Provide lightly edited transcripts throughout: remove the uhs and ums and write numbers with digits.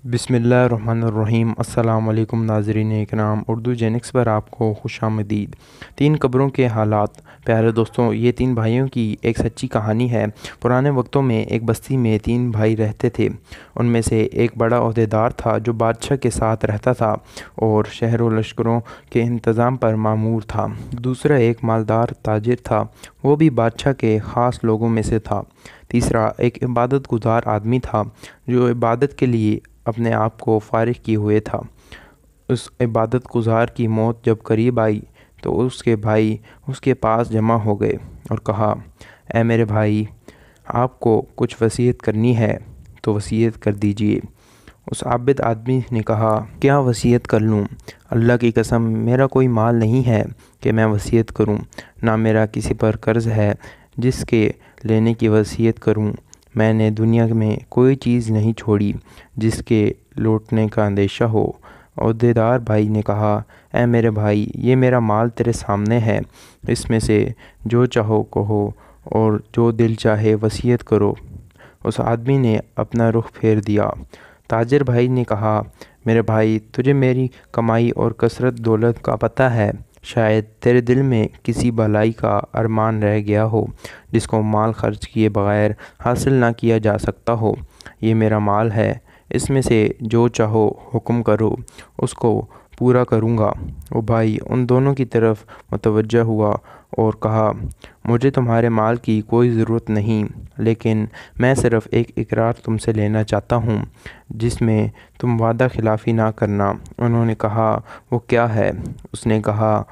بسم اللہ الرحمن الرحیم۔ السلام علیکم ناظرین اکرام، اردو جینکس پر آپ کو خوش آمدید۔ تین قبروں کے حالات۔ پیارے دوستوں، یہ تین بھائیوں کی ایک سچی کہانی ہے۔ پرانے وقتوں میں ایک بستی میں تین بھائی رہتے تھے۔ ان میں سے ایک بڑا عہدیدار تھا جو بادشاہ کے ساتھ رہتا تھا اور شہر و لشکروں کے انتظام پر مامور تھا۔ دوسرا ایک مالدار تاجر تھا، وہ بھی بادشاہ کے خاص لوگوں میں سے تھا۔ تیسرا ایک عبادت گزار آدمی تھا جو عبادت کے لیے اپنے آپ کو فارغ کیے ہوئے تھا۔ اس عبادت گزار کی موت جب قریب آئی تو اس کے بھائی اس کے پاس جمع ہو گئے اور کہا، اے میرے بھائی، آپ کو کچھ وصیت کرنی ہے تو وصیت کر دیجئے۔ اس عابد آدمی نے کہا، کیا وصیت کر لوں؟ اللہ کی قسم، میرا کوئی مال نہیں ہے کہ میں وصیت کروں، نہ میرا کسی پر قرض ہے جس کے لینے کی وصیت کروں۔ میں نے دنیا میں کوئی چیز نہیں چھوڑی جس کے لوٹنے کا اندیشہ ہو۔ عہدیدار بھائی نے کہا، اے میرے بھائی، یہ میرا مال تیرے سامنے ہے، اس میں سے جو چاہو کہو اور جو دل چاہے وصیت کرو۔ اس آدمی نے اپنا رخ پھیر دیا۔ تاجر بھائی نے کہا، میرے بھائی، تجھے میری کمائی اور کثرت دولت کا پتہ ہے۔ شاید تیرے دل میں کسی بھلائی کا ارمان رہ گیا ہو جس کو مال خرچ کیے بغیر حاصل نہ کیا جا سکتا ہو۔ یہ میرا مال ہے، اس میں سے جو چاہو حکم کرو، اس کو پورا کروں گا۔ وہ بھائی ان دونوں کی طرف متوجہ ہوا اور کہا، مجھے تمہارے مال کی کوئی ضرورت نہیں، لیکن میں صرف ایک اقرار تم سے لینا چاہتا ہوں جس میں تم وعدہ خلافی نہ کرنا۔ انہوں نے کہا، وہ کیا ہے؟ اس نے کہا،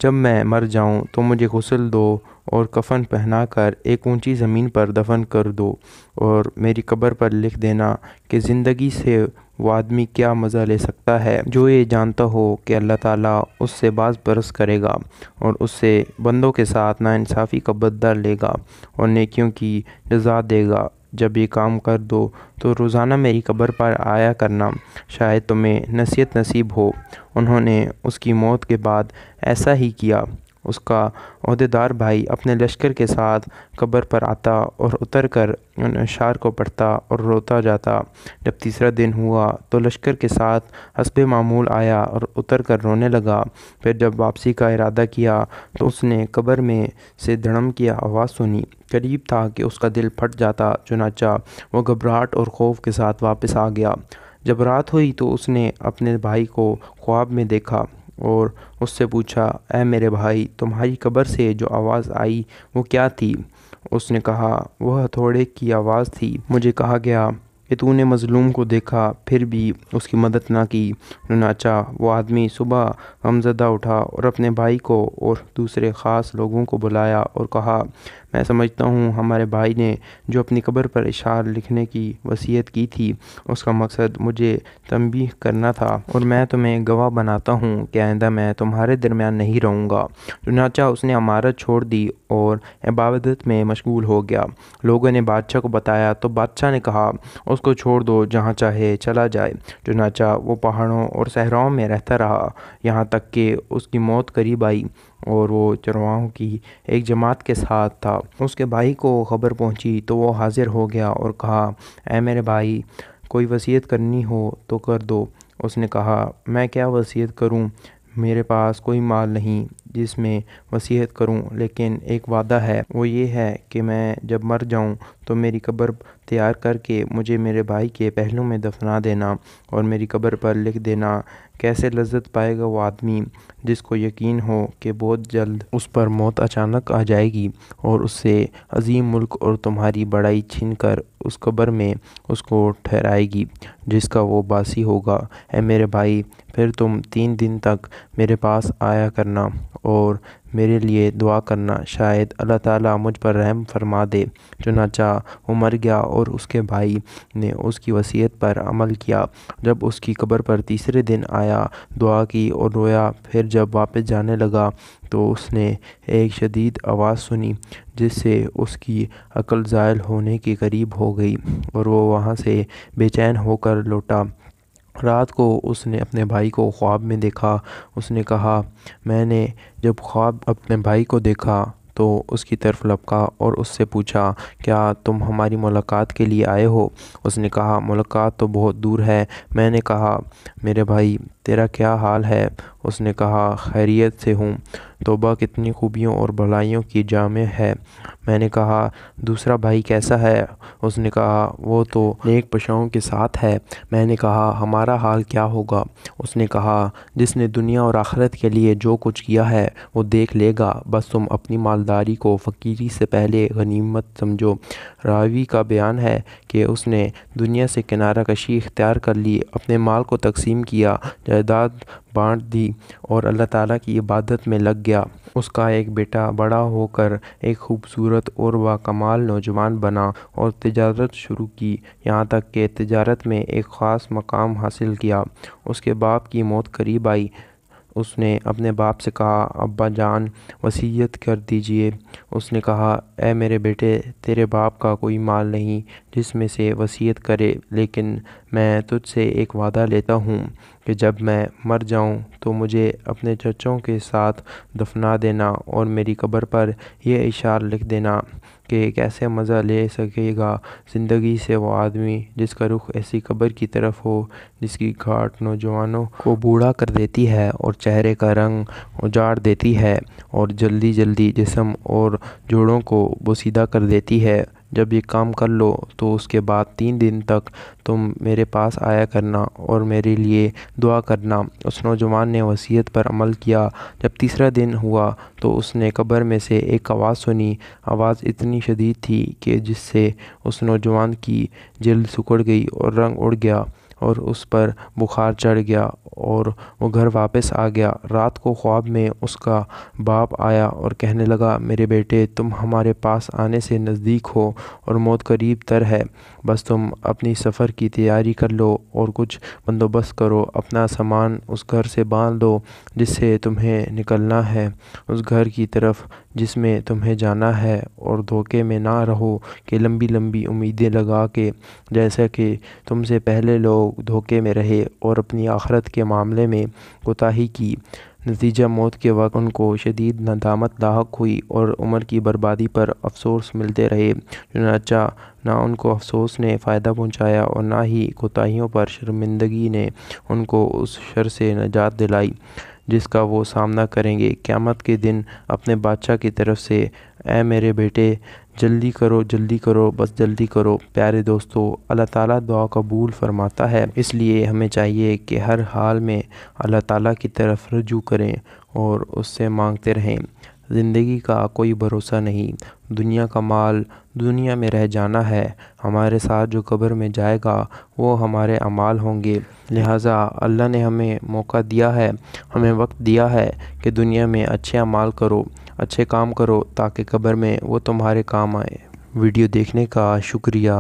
جب میں مر جاؤں تو مجھے غسل دو اور کفن پہنا کر ایک اونچی زمین پر دفن کر دو، اور میری قبر پر لکھ دینا کہ زندگی سے وہ آدمی کیا مزہ لے سکتا ہے جو یہ جانتا ہو کہ اللہ تعالیٰ اس سے باز پرس کرے گا اور اس سے بندوں کے ساتھ ناانصافی کا بدلہ لے گا اور نیکیوں کی جزا دے گا۔ جب یہ کام کر دو تو روزانہ میری قبر پر آیا کرنا، شاید تمہیں نصیحت نصیب ہو۔ انہوں نے اس کی موت کے بعد ایسا ہی کیا۔ اس کا عہدیدار بھائی اپنے لشکر کے ساتھ قبر پر آتا اور اتر کر ان اشعار کو پڑھتا اور روتا جاتا۔ جب تیسرا دن ہوا تو لشکر کے ساتھ حسب معمول آیا اور اتر کر رونے لگا۔ پھر جب واپسی کا ارادہ کیا تو اس نے قبر میں سے دھڑم کی آواز سنی۔ قریب تھا کہ اس کا دل پھٹ جاتا، چنانچہ وہ گھبراہٹ اور خوف کے ساتھ واپس آ گیا۔ جب رات ہوئی تو اس نے اپنے بھائی کو خواب میں دیکھا اور اس سے پوچھا، اے میرے بھائی، تمہاری قبر سے جو آواز آئی وہ کیا تھی؟ اس نے کہا، وہ ہتھوڑے کی آواز تھی۔ مجھے کہا گیا کہ تو نے مظلوم کو دیکھا پھر بھی اس کی مدد نہ کی۔ چنانچہ وہ آدمی صبح غمزدہ اٹھا اور اپنے بھائی کو اور دوسرے خاص لوگوں کو بلایا اور کہا، میں سمجھتا ہوں ہمارے بھائی نے جو اپنی قبر پر اشعار لکھنے کی وصیت کی تھی اس کا مقصد مجھے تنبیہ کرنا تھا، اور میں تمہیں گواہ بناتا ہوں کہ آئندہ میں تمہارے درمیان نہیں رہوں گا۔ چنانچہ اس نے عمارت چھوڑ دی اور عبادت میں مشغول ہو گیا۔ لوگوں نے بادشاہ کو بتایا تو بادشاہ نے کہا، اس کو چھوڑ دو، جہاں چاہے چلا جائے۔ چنانچہ وہ پہاڑوں اور صحراؤں میں رہتا رہا یہاں تک کہ اس کی موت قریب آئی اور وہ چرواہوں کی ایک جماعت کے ساتھ تھا۔ اس کے بھائی کو خبر پہنچی تو وہ حاضر ہو گیا اور کہا، اے میرے بھائی، کوئی وصیت کرنی ہو تو کر دو۔ اس نے کہا، میں کیا وصیت کروں؟ میرے پاس کوئی مال نہیں جس میں وصیت کروں، لیکن ایک وعدہ ہے، وہ یہ ہے کہ میں جب مر جاؤں تو میری قبر تیار کر کے مجھے میرے بھائی کے پہلو میں دفنا دینا اور میری قبر پر لکھ دینا۔ کیسے لذت پائے گا وہ آدمی جس کو یقین ہو کہ بہت جلد اس پر موت اچانک آ جائے گی اور اس سے عظیم ملک اور تمہاری بڑائی چھین کر اس قبر میں اس کو ٹھہرائے گی جس کا وہ باسی ہوگا۔ اے میرے بھائی، پھر تم 3 دن تک میرے پاس آیا کرنا اور میرے لیے دعا کرنا، شاید اللہ تعالیٰ مجھ پر رحم فرما دے۔ چنانچہ وہ مر گیا اور اس کے بھائی نے اس کی وصیت پر عمل کیا۔ جب اس کی قبر پر تیسرے دن آیا، دعا کی اور رویا۔ پھر جب واپس جانے لگا تو اس نے ایک شدید آواز سنی جس سے اس کی عقل زائل ہونے کے قریب ہو گئی اور وہ وہاں سے بے چین ہو کر لوٹا۔ رات کو اس نے اپنے بھائی کو خواب میں دیکھا۔ اس نے کہا، میں نے جب خواب اپنے بھائی کو دیکھا تو اس کی طرف لپکا اور اس سے پوچھا، کیا تم ہماری ملاقات کے لیے آئے ہو؟ اس نے کہا، ملاقات تو بہت دور ہے۔ میں نے کہا، میرے بھائی تیرا کیا حال ہے؟ اس نے کہا، خیریت سے ہوں۔ توبہ کتنی خوبیوں اور بھلائیوں کی جامع ہے۔ میں نے کہا، دوسرا بھائی کیسا ہے؟ اس نے کہا، وہ تو نیک پشاؤں کے ساتھ ہے۔ میں نے کہا، ہمارا حال کیا ہوگا؟ اس نے کہا، جس نے دنیا اور آخرت کے لیے جو کچھ کیا ہے وہ دیکھ لے گا، بس تم اپنی مالداری کو فقیری سے پہلے غنیمت سمجھو۔ راوی کا بیان ہے کہ اس نے دنیا سے کنارہ کشی اختیار کر لی، اپنے مال کو تقسیم کیا، جائیداد بانٹ دی اور اللہ تعالیٰ کی عبادت میں لگ گیا۔ اس کا ایک بیٹا بڑا ہو کر ایک خوبصورت اور باکمال نوجوان بنا اور تجارت شروع کی، یہاں تک کہ تجارت میں ایک خاص مقام حاصل کیا۔ اس کے باپ کی موت قریب آئی۔ اس نے اپنے باپ سے کہا، ابا جان وصیت کر دیجئے۔ اس نے کہا، اے میرے بیٹے، تیرے باپ کا کوئی مال نہیں جس میں سے وصیت کرے، لیکن میں تجھ سے ایک وعدہ لیتا ہوں کہ جب میں مر جاؤں تو مجھے اپنے چچوں کے ساتھ دفنا دینا اور میری قبر پر یہ اشعار لکھ دینا کہ کیسے مزہ لے سکے گا زندگی سے وہ آدمی جس کا رخ ایسی قبر کی طرف ہو جس کی گھاٹ نوجوانوں کو بوڑھا کر دیتی ہے اور چہرے کا رنگ اجاڑ دیتی ہے اور جلدی جلدی جسم اور جوڑوں کو بوسیدہ کر دیتی ہے۔ جب یہ کام کر لو تو اس کے بعد 3 دن تک تم میرے پاس آیا کرنا اور میرے لیے دعا کرنا۔ اس نوجوان نے وصیت پر عمل کیا۔ جب تیسرا دن ہوا تو اس نے قبر میں سے ایک آواز سنی۔ آواز اتنی شدید تھی کہ جس سے اس نوجوان کی جلد سکڑ گئی اور رنگ اڑ گیا اور اس پر بخار چڑھ گیا اور وہ گھر واپس آ گیا۔ رات کو خواب میں اس کا باپ آیا اور کہنے لگا، میرے بیٹے، تم ہمارے پاس آنے سے نزدیک ہو اور موت قریب تر ہے، بس تم اپنی سفر کی تیاری کر لو اور کچھ بندوبست کرو، اپنا سامان اس گھر سے باندھ دو جس سے تمہیں نکلنا ہے، اس گھر کی طرف جس میں تمہیں جانا ہے، اور دھوکے میں نہ رہو کہ لمبی لمبی امیدیں لگا کے جیسا کہ تم سے پہلے لوگ دھوکے میں رہے اور اپنی آخرت کے معاملے میں کوتاہی کی۔ نتیجہ موت کے وقت ان کو شدید ندامت لاحق ہوئی اور عمر کی بربادی پر افسوس ملتے رہے۔ چنانچہ نہ ان کو افسوس نے فائدہ پہنچایا اور نہ ہی کوتاہیوں پر شرمندگی نے ان کو اس شر سے نجات دلائی جس کا وہ سامنا کریں گے قیامت کے دن اپنے بادشاہ کی طرف سے۔ اے میرے بیٹے، جلدی کرو، بس جلدی کرو۔ پیارے دوستو، اللہ تعالیٰ دعا قبول فرماتا ہے، اس لیے ہمیں چاہیے کہ ہر حال میں اللہ تعالیٰ کی طرف رجوع کریں اور اس سے مانگتے رہیں۔ زندگی کا کوئی بھروسہ نہیں، دنیا کا مال دنیا میں رہ جانا ہے، ہمارے ساتھ جو قبر میں جائے گا وہ ہمارے اعمال ہوں گے۔ لہٰذا اللہ نے ہمیں موقع دیا ہے، ہمیں وقت دیا ہے کہ دنیا میں اچھے اعمال کرو، اچھے کام کرو تاکہ قبر میں وہ تمہارے کام آئے۔ ویڈیو دیکھنے کا شکریہ۔